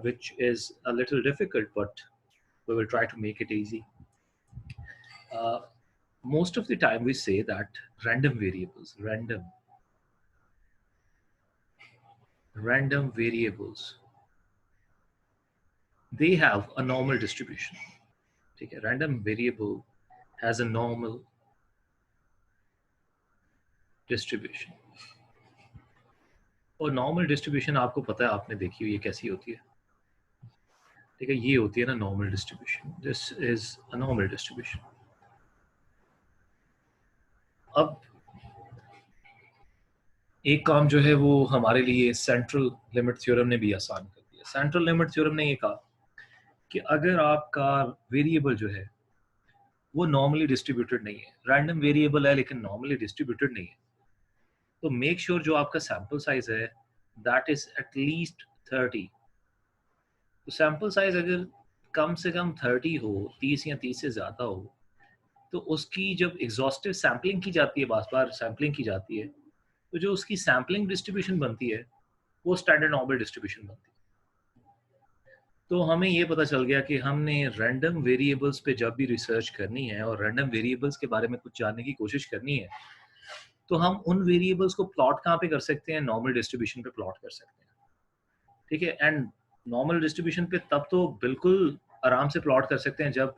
which is a little difficult, but we will try to make it easy. Uh, Most of the time we say that random variables, random variables, they have a normal distribution. Okay, random variable has a normal distribution. और normal distribution आपको पता है, आपने देखी हुई है कैसी होती है. ठीक है, ये होती है ना normal distribution. This is a normal distribution. अब एक काम जो है वो हमारे लिए सेंट्रल लिमिट थ्योरम ने भी आसान कर दिया. सेंट्रल लिमिट थ्योरम ने ये कहा कि अगर आपका वेरिएबल जो है वो नॉर्मली डिस्ट्रीब्यूटेड नहीं है, रैंडम वेरिएबल है लेकिन नॉर्मली डिस्ट्रीब्यूटेड नहीं है, तो मेक श्योर जो आपका सैंपल साइज है दैट इज एटलीस्ट 30. तो सैंपल साइज अगर कम से कम 30 हो, 30 या 30 से ज़्यादा हो, तो उसकी जब एग्जॉस्टिव सैम्पलिंग की जाती है, बार बार सैम्पलिंग की जाती है, तो जो उसकी सैम्पलिंग डिस्ट्रीब्यूशन बनती है वो स्टैंडर्ड नॉर्मल डिस्ट्रीब्यूशन बनती है. तो हमें ये पता चल गया कि हमने रैंडम वेरिएबल्स पे जब भी रिसर्च करनी है और रैंडम वेरिएबल्स के बारे में कुछ जानने की कोशिश करनी है, तो हम उन वेरिएबल्स को प्लॉट कहाँ पे कर सकते हैं? नॉर्मल डिस्ट्रीब्यूशन पे प्लॉट कर सकते हैं. ठीक है, एंड नॉर्मल डिस्ट्रीब्यूशन पे तब तो बिल्कुल आराम से प्लॉट कर सकते हैं जब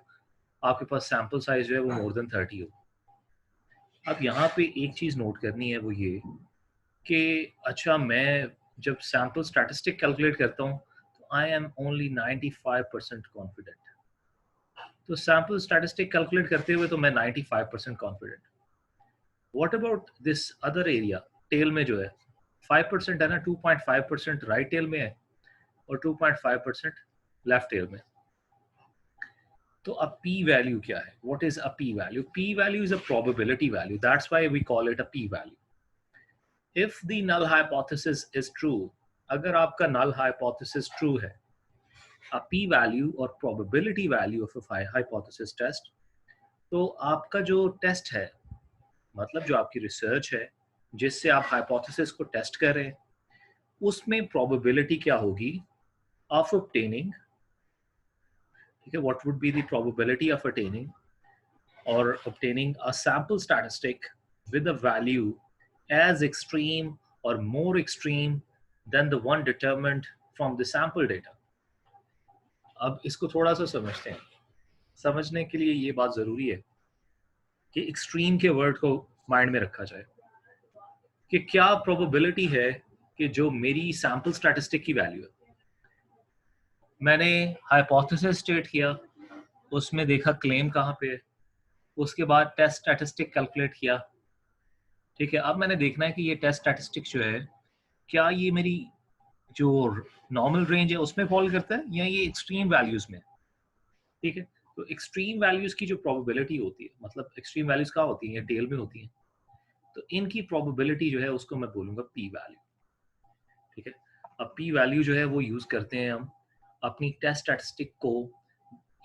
आपके पास सैम्पल साइज जो है वो मोर देन 30 हो. अब यहाँ पे एक चीज़ नोट करनी है, वो ये कि अच्छा मैं जब सैम्पल स्टैटिस्टिक कैलकुलेट करता हूँ तो आई एम ओनली 95% कॉन्फिडेंट. तो सैम्पल स्टैटिस्टिक कैलकुलेट करते हुए तो मैं 95% confident. What about this other area, tail में जो है 5% है ना, 2.5% राइट टेल में है और 2.5% लेफ्ट टेल में. तो अब p वैल्यू क्या है? What is a p value? p value is a probability value. That's why we call it a p value. If the null hypothesis is true, अगर आपका नल हाइपोथेसिस ट्रू है, a p value और probability value of a hypothesis test, तो आपका जो test है, मतलब जो आपकी रिसर्च है जिससे आप हाइपोथेसिस को टेस्ट कर रहे हैं, उसमें प्रोबेबिलिटी क्या होगी ऑफ ऑब्टेनिंग. ठीक है, what would be the probability of attaining or obtaining a sample statistic with a value as extreme or more extreme than the one determined from the sample data. अब इसको थोड़ा सा समझते हैं. समझने के लिए ये बात जरूरी है कि एक्सट्रीम के वर्ड को माइंड में रखा जाए कि क्या प्रोबेबिलिटी है कि जो मेरी सैंपल स्टैटिस्टिक की वैल्यू है, मैंने हाइपोथेसिस स्टेट किया, उसमें देखा क्लेम कहाँ पे है, उसके बाद टेस्ट स्टैटिस्टिक कैलकुलेट किया. ठीक है, अब मैंने देखना है कि ये टेस्ट स्टैटिस्टिक जो है क्या ये मेरी जो नॉर्मल रेंज है उसमें फॉल करता है या ये एक्सट्रीम वैल्यूज में. ठीक है, तो एक्सट्रीम वैल्यूज की जो प्रोबेबिलिटी होती है, मतलब एक्सट्रीम वैल्यूज कहाँ होती हैं? टेल में होती हैं. तो इनकी प्रोबेबिलिटी जो है उसको मैं बोलूंगा पी वैल्यू. ठीक है, अब पी वैल्यू जो है वो यूज करते हैं हम अपनी टेस्ट स्टैटिस्टिक को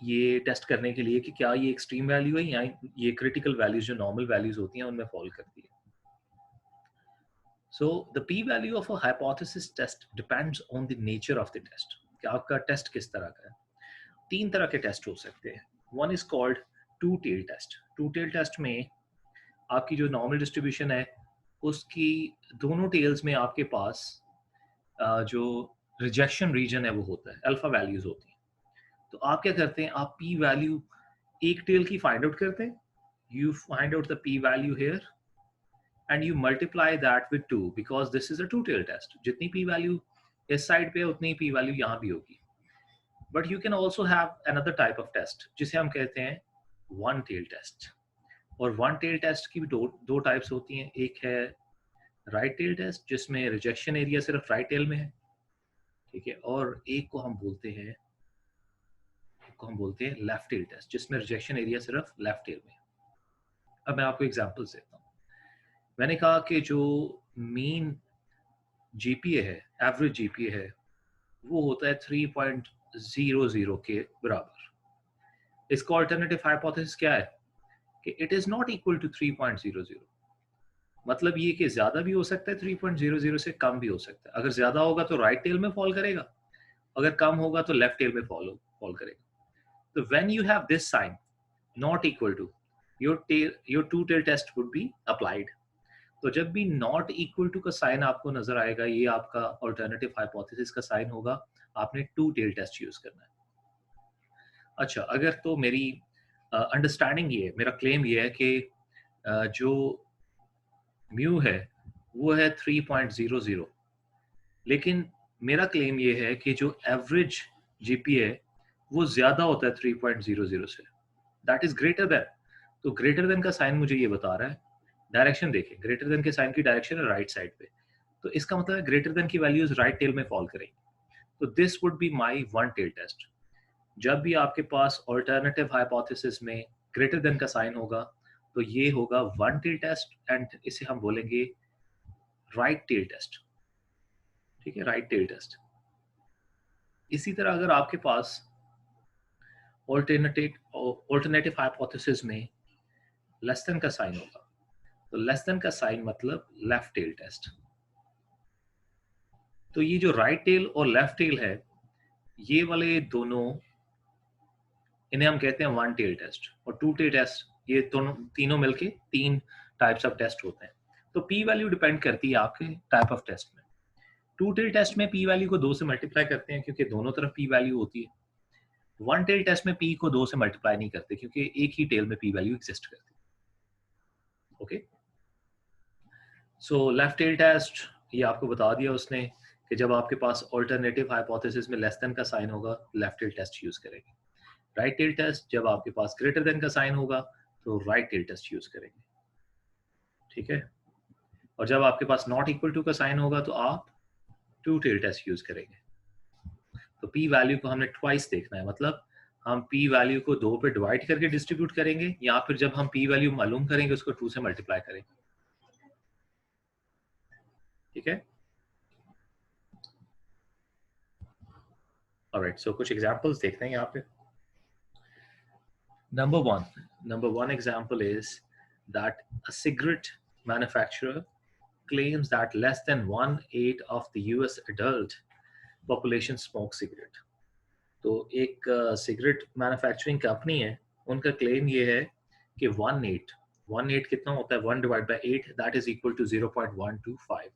ये टेस्ट करने के लिए कि क्या ये एक्सट्रीम वैल्यू है या ये क्रिटिकल वैल्यूज जो नॉर्मल वैल्यूज होती हैं उनमें फॉल करती है. So the p-value of a hypothesis test depends on the nature of the test. कि आपका टेस्ट किस तरह का है. 3 तरह के टेस्ट हो सकते हैं. One is called two-tail test. Two-tail test में आपकी जो नॉर्मल डिस्ट्रीब्यूशन है उसकी दोनों टेल्स में आपके पास जो रिजेक्शन रीजन है वो होता है, अल्फा वैल्यूज होती हैं. तो आप क्या करते हैं? आप p वैल्यू एक टेल की फाइंड आउट करते हैं. You find out the p value here and you multiply that with 2 because this is a two-tail test. जितनी p value इस साइड पे है उतनी p value यहाँ भी होगी. But you can also have another type of test जिसे हम कहते हैं one-tail test. और one-tail test की भी दो टाइप्स होती हैं. एक है right-tail test जिसमें रिजेक्शन एरिया सिर्फ राइट टेल में है. ठीक है, और एक को हम बोलते हैं लेफ्ट टेल टेस्ट जिसमें रिजेक्शन एरिया सिर्फ लेफ्ट टेल में है. अब मैं आपको एग्जांपल देता हूँ. मैंने कहा कि जो मीन जीपीए है, एवरेज जीपीए है, वो होता है 3.00 के बराबर. इसका अल्टरनेटिव हाइपोथेसिस क्या है? कि it is not equal to 3.00. मतलब ये कि ज्यादा भी हो सकता है, 3.00 से कम भी हो सकता है. अगर ज्यादा होगा तो राइट टेल में फॉल करेगा अगर कम होगा तो लेफ्ट टेल में फॉल करेगा. तो when you have this sign not equal to, your two tail test would be applied. तो जब भी नॉट इक्वल टू का साइन आपको नजर आएगा, ये आपका अल्टरनेटिव हाइपोथेसिस का साइन होगा, आपने टू टेल टेस्ट यूज करना है. अच्छा, अगर तो मेरी अंडरस्टैंडिंग ये है, मेरा क्लेम ये है कि जो म्यू है वो है 3.00, लेकिन मेरा क्लेम ये है कि जो एवरेज जीपी है वो ज्यादा होता है 3.00 से, दैट इज ग्रेटर देन. तो ग्रेटर देन का साइन मुझे ये बता रहा है, डायरेक्शन देखें, ग्रेटर देन के साइन की डायरेक्शन है राइट साइड पे, तो इसका मतलब है ग्रेटर देन की वैल्यूज राइट टेल में फॉल करेंगी. तो this would be my one tail test. जब भी आपके पास अल्टरनेटिव हाइपोथेसिस में ग्रेटर देन का साइन होगा तो ये होगा वन टेल टेस्ट, एंड इसे हम बोलेंगे राइट टेल टेस्ट. ठीक है, राइट टेल टेस्ट. इसी तरह अगर आपके पास ऑल्टरनेटिव हाइपोथेसिस में लेस देन का साइन होगा, तो लेस देन का साइन मतलब लेफ्ट टेल टेस्ट. तो ये जो राइट टेल और लेफ्ट टेल है, ये वाले दोनों, इन्हें हम कहते हैं वन टेल टेस्ट और टू टेल टेस्ट. ये दोनों तीनों मिलके तीन टाइप्स ऑफ टेस्ट होते हैं. तो पी वैल्यू डिपेंड करती है आपके टाइप ऑफ टेस्ट में. टू टेल टेस्ट में पी वैल्यू को 2 से मल्टीप्लाई करते हैं क्योंकि दोनों तरफ पी वैल्यू होती है. वन टेल टेस्ट में पी को 2 से मल्टीप्लाई नहीं करते क्योंकि एक ही टेल में पी वैल्यू एग्जिस्ट करती है. Okay, so left tail test ये आपको बता दिया उसने कि जब आपके पास ऑल्टरनेटिव हाइपोथेसिस में लेस देन का साइन होगा, लेफ्ट टेल टेस्ट यूज करेंगे. राइट टेल टेस्ट जब आपके पास ग्रेटर देन का साइन होगा तो राइट टेल टेस्ट यूज करेंगे. ठीक है, और जब आपके पास नॉट इक्वल टू का साइन होगा तो आप टू टेल टेस्ट यूज करेंगे. तो पी वैल्यू को हमने ट्वाइस देखना है, मतलब हम पी वैल्यू को 2 पे डिवाइड करके डिस्ट्रीब्यूट करेंगे, या फिर जब हम पी वैल्यू मालूम करेंगे उसको 2 से मल्टीप्लाई करेंगे. ठीक है, ऑलराइट. सो कुछ एग्जांपल्स देखते हैं यहाँ पे. Number one example is that a cigarette manufacturer claims that less than 1/8 of the US adult population smokes cigarette. तो एक सिगरेट मैन्युफैक्चरिंग कंपनी है, उनका क्लेम ये है कि 1/8 कितना होता है, 1 divide by 8, that is equal to 0.125,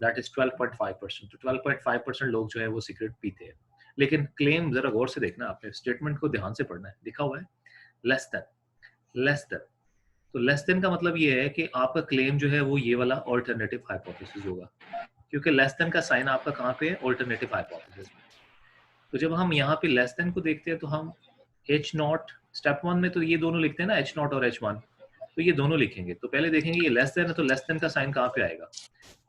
that is 12.5%. तो 12.5% लोग जो है वो सिगरेट पीते हैं. लेकिन क्लेम जरा गौर से देखना, आपने स्टेटमेंट को ध्यान से पढ़ना है. लिखा हुआ है लेस देन. तो लेस देन का मतलब ये है कि आपका क्लेम जो है वो ये वाला ऑल्टरनेटिव हाइपोथेसिस होगा, क्योंकि लेस देन का साइन आपका कहाँ पे है, ऑल्टरनेटिव हाइपोथेसिस में. तो जब हम यहाँ पे लेस देन को देखते हैं तो हम एच नॉट, स्टेप 1 में तो ये दोनों लिखते हैं ना, एच नॉट और H1, तो ये दोनों लिखेंगे. तो पहले देखेंगे ये लेस देन है, तो लेस देन का साइन कहाँ पे आएगा,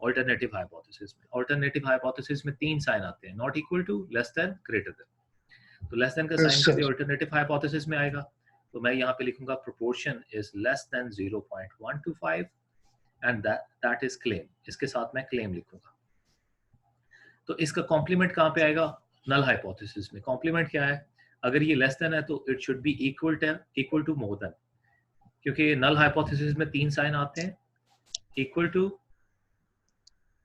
ऑल्टरनेटिव हाइपोथेसिस में. ऑल्टरनेटिव हाइपोथेसिस में 3 साइन आते हैं, not equal to, less than, greater than. तो लेस देन का साइन कभी ऑल्टरनेटिव हाइपोथेसिस में आएगा, तो मैं यहाँ पे लिखूंगा proportion is less than 0.125 and that is claim. इसके साथ मैं क्लेम लिखूंगा. तो इसका कॉम्प्लीमेंट कहाँ पे आएगा, नल हाइपोथेसिस में. कॉम्प्लीमेंट क्या है, अगर ये लेस देन है तो it should be equal to more than, क्योंकि नल हाइपोथेसिस में 3 साइन आते हैं, equal to,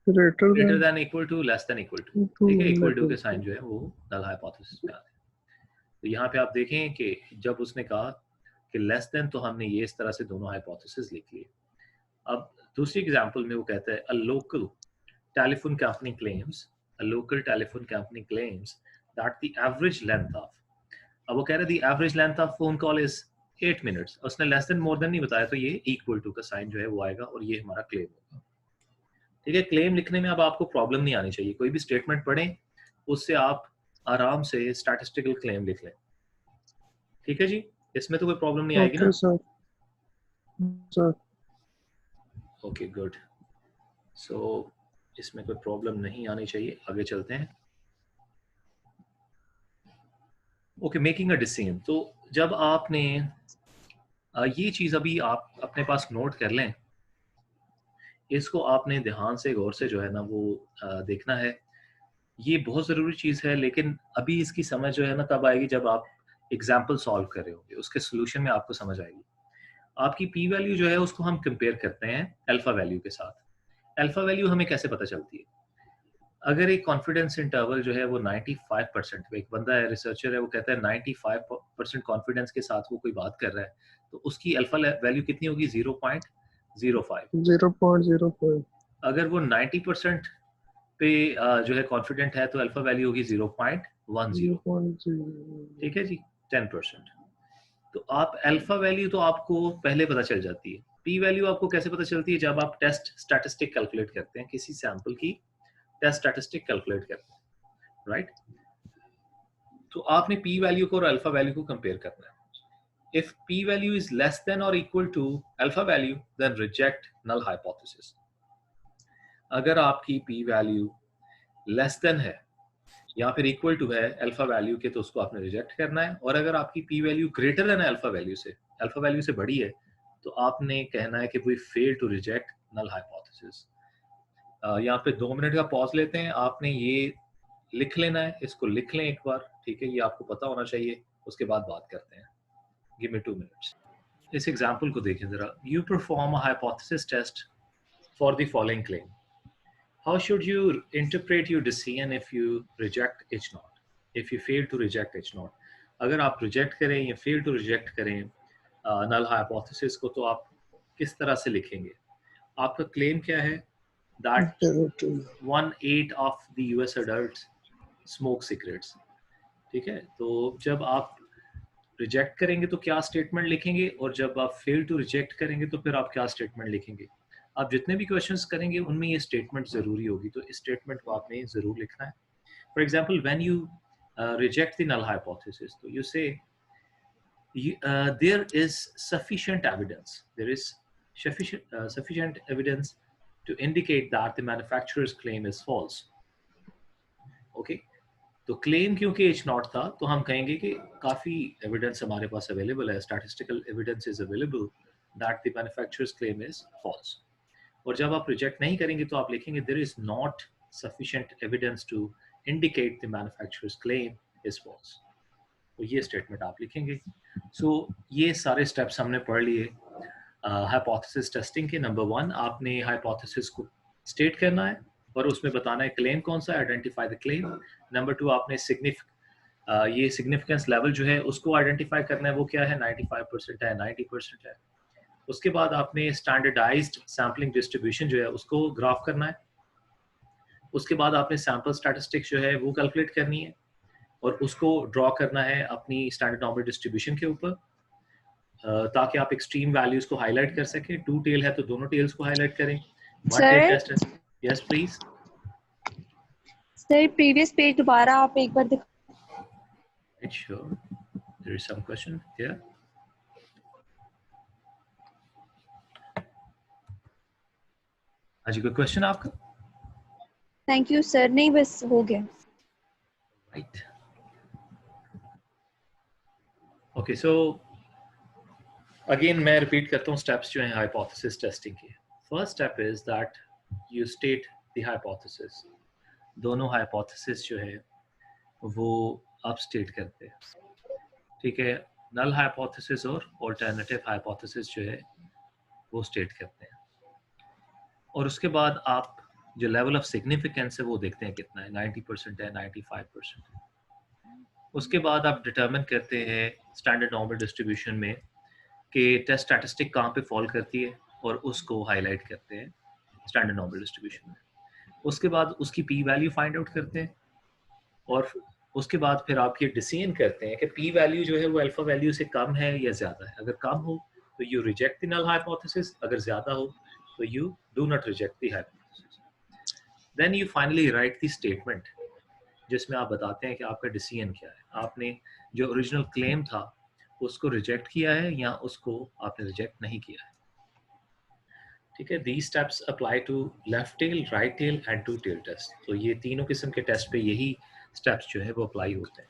greater than, equal to, less than equal to. ठीक है, इक्वल टू के साइन जो है वो नल हाइपोथेसिस में आते हैं. तो यहाँ पे आप देखें कि जब उसने कहा कि लेस देन, तो हमने ये इस तरह से दोनों हाइपोथेसिस लिख लिए. अब दूसरी एग्जांपल में वो कहता है a local telephone company claims that the average length of, अब वो कह रहे the average length of phone call is 8 minutes. उसने लेस देन मोर देन नहीं बताया, तो ये इक्वल टू का साइन जो है वो आएगा और ये हमारा क्लेम होगा. ठीक है, क्लेम लिखने में अब आपको प्रॉब्लम नहीं आनी चाहिए. कोई भी स्टेटमेंट पढ़ें उससे आप आराम से स्टैटिस्टिकल क्लेम लिख लें. ठीक है जी, इसमें तो कोई प्रॉब्लम नहीं आएगी ना. Okay, good. सो इसमें कोई प्रॉब्लम नहीं आनी चाहिए. आगे चलते हैं. Okay, making a decision. तो जब आपने ये चीज अभी आप अपने पास नोट कर लें, इसको आपने ध्यान से गौर से जो है ना वो देखना है. ये बहुत ज़रूरी चीज़ है, लेकिन अभी इसकी समझ जो है ना तब आएगी जब आप एग्जाम्पल सॉल्व कर रहे होंगे, उसके सोल्यूशन में आपको समझ आएगी. आपकी पी वैल्यू जो है उसको हम कंपेयर करते हैं अल्फा वैल्यू के साथ. अल्फा वैल्यू हमें कैसे पता चलती है, अगर एक कॉन्फिडेंस इंटरवल जो है वो 95%, एक बंदा है रिसर्चर है वो कहता है 95% कॉन्फिडेंस के साथ वो कोई बात कर रहा है, तो उसकी अल्फा वैल्यू कितनी होगी? 0.05। 0.05। अगर वो 90% पे जो है कॉन्फिडेंट है तो अल्फा वैल्यू होगी 0.10। 0.0। ठीक है जी, 10%। तो आप अल्फा वैल्यू तो आपको पहले पता चल जाती है। पी वैल्यू आपको कैसे पता चलती है? जब आप टेस्ट स्टैटिस्टिक कैलकुलेट करते हैं, किसी सैंपल की टेस्ट स्टैटिस्टिक कैलकुलेट करते हैं, राइट? तो आपने पी वैल्यू को और अल्फा वैल्यू को कंपेयर करना है। If P value is less than और equal to alpha value then reject null hypothesis. अगर आपकी पी वैल्यू लेस देन है या फिर इक्वल टू है अल्फा वैल्यू के, तो उसको आपने रिजेक्ट करना है। और अगर आपकी पी वैल्यू ग्रेटर देन है अल्फा वैल्यू से बड़ी है, तो आपने कहना है कि we fail to reject null hypothesis. यहाँ पे 2 मिनट का पॉज लेते हैं। आपने ये लिख लेना है, इसको लिख लें एक बार, ठीक है? ये आपको पता होना चाहिए, उसके बाद बात करते हैं। Give me 2 minutes. इस एग्जाम्पल को देखें जरा। You perform a hypothesis test for the following claim. How should you interpret your decision if you reject H naught? If you fail to reject H naught, अगर आप reject करें या fail to reject करें null hypothesis को, तो आप किस तरह से लिखेंगे? आपका क्लेम क्या है? That 1/8 of the US adults smoke cigarettes. ठीक है, तो जब आप रिजेक्ट करेंगे तो क्या स्टेटमेंट लिखेंगे, और जब आप फेल टू रिजेक्ट करेंगे तो फिर आप क्या स्टेटमेंट लिखेंगे? आप जितने भी क्वेश्चंस करेंगे उनमें ये स्टेटमेंट जरूरी होगी, तो इस स्टेटमेंट को आपने जरूर लिखना है। For example, when you reject the null hypothesis, तो you say there is sufficient evidence, sufficient evidence to indicate that the manufacturer's claim is false. Okay, तो क्लेम क्योंकि एच नॉट था, तो हम कहेंगे कि काफी एविडेंस हमारे पास अवेलेबल है, statistical evidence is available that the manufacturer's claim is false. और जब आप रिजेक्ट नहीं करेंगे तो आप लिखेंगे there is not sufficient evidence to indicate the manufacturer's claim is false. तो ये स्टेटमेंट आप लिखेंगे। सो ये सारे स्टेप्स हमने पढ़ लिए हाइपोथेसिस टेस्टिंग के। नंबर 1, आपने हाइपोथेसिस को स्टेट करना है और उसमें बताना है क्लेम कौन सा, आइडेंटिफाई द क्लेम। नंबर 2, आपने ये सिग्निफिकेंस लेवल जो है उसको आइडेंटिफाई करना है, वो क्या है, 95% है, 90% है। उसके बाद आपने स्टैंडर्डाइज्ड सैम्पलिंग डिस्ट्रीब्यूशन जो है उसको ग्राफ करना है। उसके बाद आपने सैंपल स्टैटिस्टिक्स जो है वो कैलकुलेट करनी है और उसको ड्रॉ करना है अपनी स्टैंडर्ड नॉर्मल डिस्ट्रीब्यूशन के ऊपर, ताकि आप एक्सट्रीम वैल्यूज को हाईलाइट कर सकें। 2 टेल है तो दोनों टेल्स को हाईलाइट करें। 1 टेल सर टेस्ट है। Yes please. Sir previous page दोबारा आप एक बार दिखा। Sure, there is some question here. आज कोई क्वेश्चन आपका? थैंक यू सर, नहीं बस हो गया। Right, okay. सो अगेन मैं रिपीट करता हूँ स्टेप्स जो हैं हाइपोथेसिस टेस्टिंग के। First step is that you state the hypothesis. दोनों हाइपोथेसिस जो है वो आप स्टेट करते हैं, ठीक है? नल हाइपोथेसिस और ऑल्टरनेटिव हाइपोथेसिस जो है वो स्टेट करते हैं, और उसके बाद आप जो लेवल ऑफ सिग्निफिकेंस है वो देखते हैं कितना है, 90% है, 95% है। उसके बाद आप डिटरमिन करते हैं स्टैंडर्ड नॉर्मल डिस्ट्रीब्यूशन में कि टेस्ट स्टैटिस्टिक कहाँ पे फॉल करती है, और उसको हाईलाइट करते हैं स्टैंडर्ड नॉर्मल डिस्ट्रीब्यूशन में। उसके बाद उसकी पी वैल्यू फाइंड आउट करते हैं, और उसके बाद फिर आप ये डिसीजन करते हैं कि पी वैल्यू जो है वो अल्फा वैल्यू से कम है या ज़्यादा है। अगर कम हो तो you reject the null hypothesis, अगर ज़्यादा हो तो you do not reject the hypothesis. Then you finally write the statement जिसमें आप बताते हैं कि आपका डिसीजन क्या है। आपने जो ओरिजिनल क्लेम था उसको रिजेक्ट किया है या उसको आपने रिजेक्ट नहीं किया है, ठीक है? these steps apply to left tail, right tail and two tail test। तो ये तीनों किस्म के टेस्ट पे यही स्टेप्स जो है वो अप्लाई होते हैं।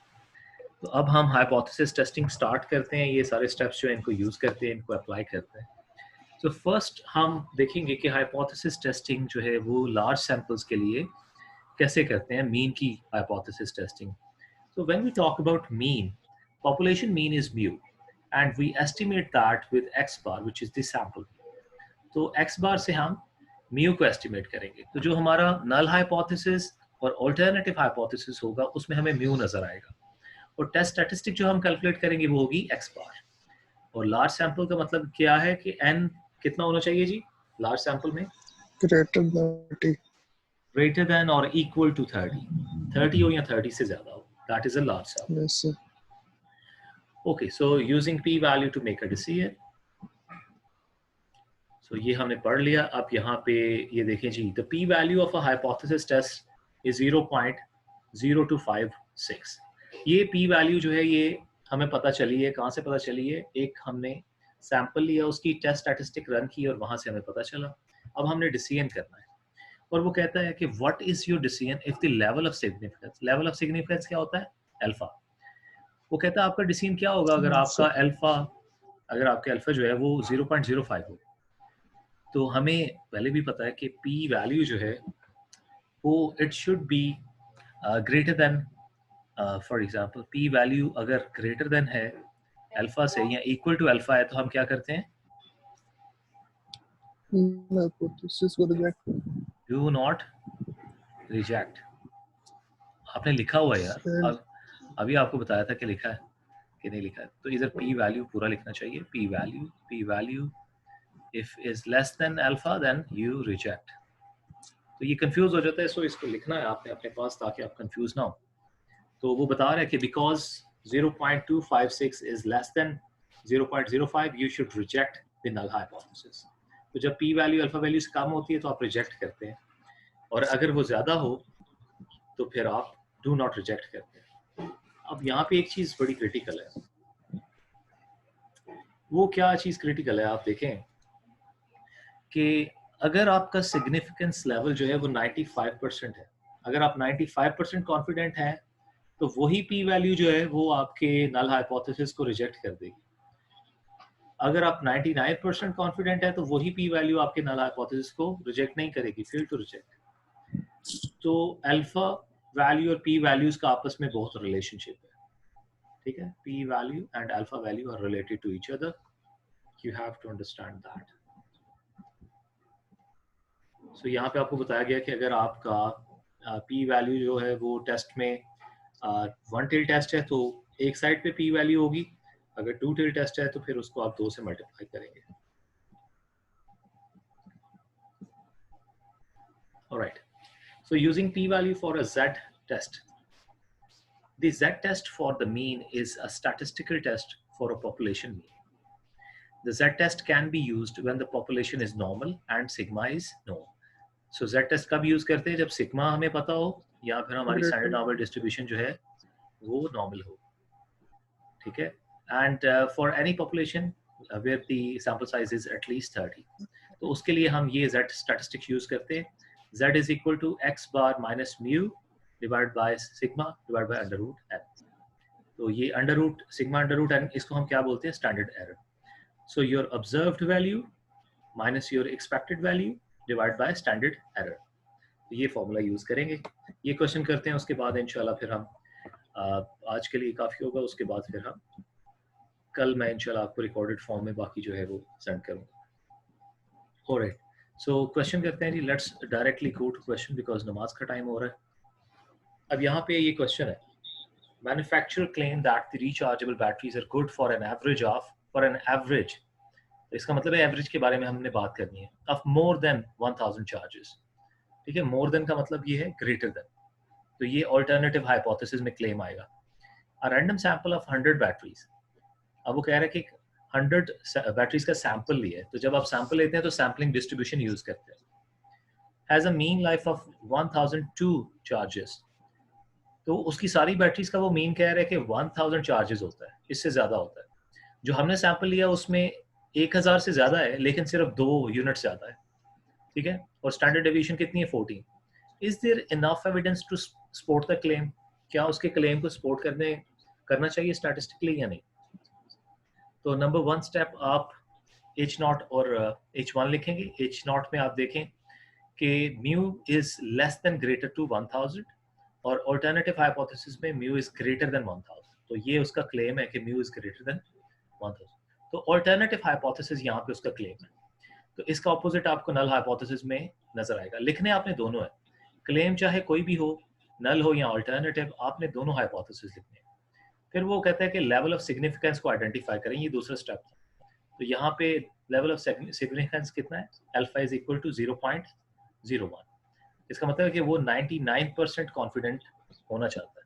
तो अब हम हाइपोथेसिस टेस्टिंग स्टार्ट करते हैं। ये सारे स्टेप्स जो है इनको यूज करते हैं, इनको अप्लाई करते हैं। तो फर्स्ट हम देखेंगे कि हाइपोथेसिस टेस्टिंग जो है वो लार्ज सैंपल्स के लिए कैसे करते हैं, मीन की hypothesis testing. So when we talk about mean, population mean is mu, and we estimate that with x bar, which is the sample। तो x bar से हम mu को estimate करेंगे। तो जो हमारा null hypothesis और अल्टरनेटिव हाइपोथेसिस होगा उसमें हमें म्यू नजर आएगा, और टेस्ट स्टैटिस्टिक जो हम कैलकुलेट करेंगे वो होगी एक्स बार। और लार्ज सैंपल का मतलब क्या है कि एन कितना होना चाहिए जी लार्ज सैंपल में? greater than 30. ग्रेटर देन और इक्वल टू 30 हो या 30 से ज्यादा हो, that is a large sample. Yes, sir. Okay, so using P value to make a decision. सो ये हमने पढ़ लिया। अब यहाँ पे ये देखें जी, the P value of a hypothesis test is 0.0256। ये पी वैल्यू जो है ये हमें पता चली है, कहाँ से पता चली है? एक हमने सैंपल लिया, उसकी टेस्ट स्टैटिस्टिक रन की और वहां से हमें पता चला। अब हमने डिसीजन करना है, और वो कहता है कि what is your decision if the level of significance. Level of significance क्या होता है? अल्फा। वो कहता है आपका डिसीजन क्या होगा अगर Yes, आपका अल्फा, अगर आपका अल्फा जो है वो 0.05 हो। तो हमें पहले भी पता है कि पी वैल्यू जो है वो it should be greater than, for example P value अगर ग्रेटर देन है अल्फा से या इक्वल टू अल्फा है तो हम क्या करते हैं? hypothesis को reject. Do not reject. आपने लिखा हुआ है यार, Failed. अब अभी आपको बताया था कि लिखा है कि नहीं लिखा है। तो इधर पी वैल्यू पूरा लिखना चाहिए, p value if is less than alpha then you reject. तो ये कंफ्यूज हो जाता है, सो इसको लिखना है आपने अपने पास ताकि आप कंफ्यूज ना हो। तो वो बता रहा है कि because 0.256 is less than 0.05 you should reject the null hypothesis. तो जब पी वैल्यू अल्फा वैल्यू से कम होती है तो आप रिजेक्ट करते हैं, और अगर वो ज्यादा हो तो फिर आप डू नॉट रिजेक्ट करते हैं। अब यहाँ पे एक चीज बड़ी क्रिटिकल है। वो क्या चीज क्रिटिकल है? आप देखें कि अगर आपका सिग्निफिकेंस लेवल जो है वो 95% है, अगर आप 95% कॉन्फिडेंट हैं तो वही पी वैल्यू जो है वो आपके नल हाइपोथेसिस को रिजेक्ट कर देगी। अगर आप 99% कॉन्फिडेंट है तो वही पी वैल्यू आपके नल हाइपोथेसिस को रिजेक्ट नहीं करेगी, फेल टू रिजेक्ट। तो अल्फा वैल्यू और पी वैल्यूज का आपस में बहुत रिलेशनशिप है, ठीक है? P value and alpha value are related to each other, you have to understand that. So यहाँ पे आपको बताया गया कि अगर आपका पी वैल्यू जो है वो टेस्ट में वन टेल टेस्ट है तो एक साइड पे पी वैल्यू होगी, अगर टू टेल टेस्ट है तो फिर उसको आप 2 से मल्टीप्लाई करेंगे। Alright, so using P value for a Z test, the Z test for the mean is a statistical test for a population mean. The Z test can be used when the population is normal and sigma is known. So Z test कब use करते हैं? जब sigma हमें पता हो या फिर हमारी स्टैंडर्ड नॉर्मल डिस्ट्रीब्यूशन जो है वो नॉर्मल हो, ठीक है? And for any population where the sample size is at least 30, तो उसके लिए हम ये Z स्टैटिस्टिक्स यूज करते हैं। Z is equal to x bar minus mu divide by sigma divide by under root n। तो ये under root sigma under root n, इसको हम क्या बोलते हैं? Standard error. So your observed value minus your expected value divide by standard error. तो ये formula use करेंगे। ये क्वेश्चन करते हैं, उसके बाद इंशाल्लाह फिर हम आज के लिए काफ़ी होगा, उसके बाद फिर हम कल मैं इंशाल्लाह आपको रिकॉर्डेड फॉर्म में बाकी जो है वो सेंड करूँगा। ऑलराइट, सो क्वेश्चन करते हैं जी। Let's directly go to question because नमाज का टाइम हो रहा है। अब यहाँ पे ये क्वेश्चन है, manufacturer claim that the rechargeable batteries are good for an average, तो इसका मतलब है एवरेज के बारे में हमने बात करनी है, ऑफ मोर देन 1000 चार्जेस, ठीक है? मोर देन का मतलब ये है ग्रेटर देन, तो ये अल्टरनेटिव हाइपोथेसिस में क्लेम आएगा। A random sample of 100 batteries, अब वो कह रहा है कि 100 बैटरीज का सैंपल लिया है, तो जब आप सैंपल लेते हैं तो सैम्पलिंग डिस्ट्रीब्यूशन यूज करते हैं। Has a mean life of 1002 charges, तो उसकी सारी बैटरीज का वो मीन कह रहा है कि 1000 चार्जेस होता है, इससे ज्यादा होता है। जो हमने सैंपल लिया उसमें 1000 से ज्यादा है लेकिन सिर्फ 2 यूनिट ज्यादा है, ठीक है? और स्टैंडर्ड डेविएशन कितनी है? 14। Is there enough evidence to support the claim, क्या उसके क्लेम को सपोर्ट करना चाहिए स्टैटिस्टिकली या नहीं? तो नंबर 1 स्टेप आप H0 और H1 लिखेंगे। H0 में आप देखें कि mu is less than greater to 1000 और अल्टरनेटिव हाइपोथेसिस में म्यू इज ग्रेटर देन 1000, तो ये उसका क्लेम है कि म्यू इज ग्रेटर देन 1000। तो अल्टरनेटिव हाइपोथेसिस यहाँ पे उसका क्लेम है, तो इसका ऑपोजिट आपको नल हाइपोथेसिस में नजर आएगा। लिखने आपने दोनों है, क्लेम चाहे कोई भी हो नल हो या अल्टरनेटिव, आपने दोनों हाइपोथेसिस लिखने हैं। फिर वो कहता है कि लेवल ऑफ सिग्निफिकेंस को आइडेंटिफाई करें, ये दूसरा स्टेप था। तो यहाँ पे लेवल ऑफ सिग्निफिकेंस कितना है, अल्फा इज इक्वल टू 0.01। इसका मतलब है कि वो 99% कॉन्फिडेंट होना चाहता है।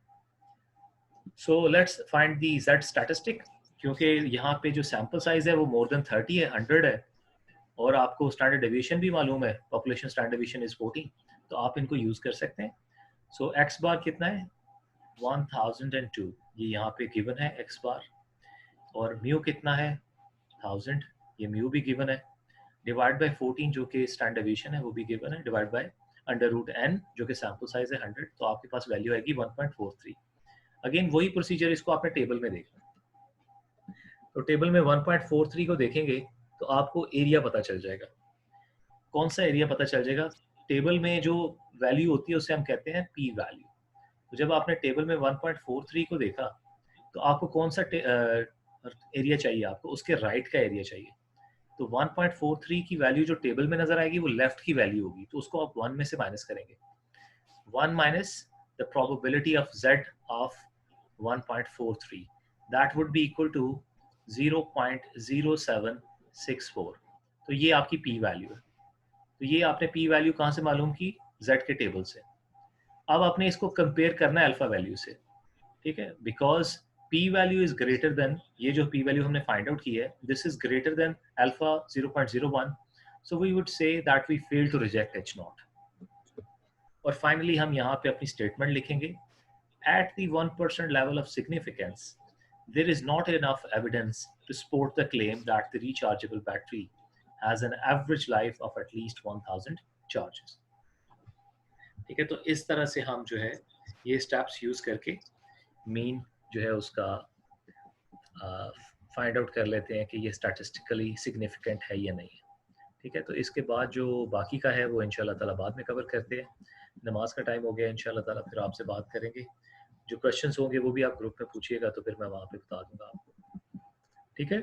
So let's find the Z statistic, क्योंकि यहाँ पे जो सैंपल साइज है वो मोर देन 30 है, 100 है, और आपको स्टैंडर्ड डेविएशन भी मालूम है, पॉपुलेशन स्टैंडर्ड डेविएशन इज 14, तो आप इनको यूज कर सकते हैं। सो x बार कितना है 1002, ये यहाँ पे गिवन है x बार, और म्यू कितना है 1000, ये म्यू भी गिवन है, डिवाइड बाय 14 जो कि स्टैंडर्ड डेविएशन है वो भी गिवन है, divide by under root n जो कि सैंपल साइज है 100, तो आपके पास वैल्यू आएगी 1.43। अगेन वही प्रोसीजर, इसको आपने टेबल में देखना। तो टेबल में 1.43 को देखेंगे तो आपको एरिया पता चल जाएगा। कौन सा एरिया पता चल जाएगा, टेबल में जो वैल्यू होती है उसे हम कहते हैं पी वैल्यू। तो जब आपने टेबल में 1.43 को देखा तो आपको कौन सा एरिया चाहिए, आपको उसके राइट का एरिया चाहिए। तो 1.43 की वैल्यू जो टेबल में नजर आएगी वो लेफ्ट की वैल्यू होगी, तो उसको आप 1 में से माइनस करेंगे। 1 minus the probability of Z of 1.43, that would be equal to 0.0764। तो ये आपकी पी वैल्यू है। तो ये आपने पी वैल्यू कहाँ से मालूम की, Z के टेबल से। अब आपने इसको कंपेयर करना है अल्फा वैल्यू से, ठीक है, because P value is greater than, ये जो पी वैल्यू हमने फाइंड आउट की है, this is greater than alpha 0.01, so we would say that we fail to reject H not. और फाइनली हम यहाँ पे अपनी स्टेटमेंट लिखेंगे, at the 1% level of significance there is not enough evidence to support the claim that the rechargeable battery has an average life of at least 1000 charges। ठीक है, तो इस तरह से हम जो है ये स्टेप्स यूज करके मीन जो है उसका फाइंड आउट कर लेते हैं कि ये स्टैटिस्टिकली सिग्निफिकेंट है या नहीं है। ठीक है, तो इसके बाद जो बाकी का है वो इंशाल्लाह ताला बाद में कवर करते हैं। नमाज का टाइम हो गया, इंशाल्लाह ताला फिर आपसे बात करेंगे। जो क्वेश्चंस होंगे वो भी आप ग्रुप में पूछिएगा, तो फिर मैं वहाँ पे बता दूंगा आपको। ठीक है,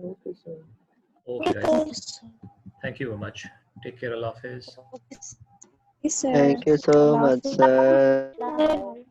okay sir. Okay guys, thank you very much, take care, अल्लाह हाफिज। Yes, sir. Thank you so much, Allah Hafiz. sir.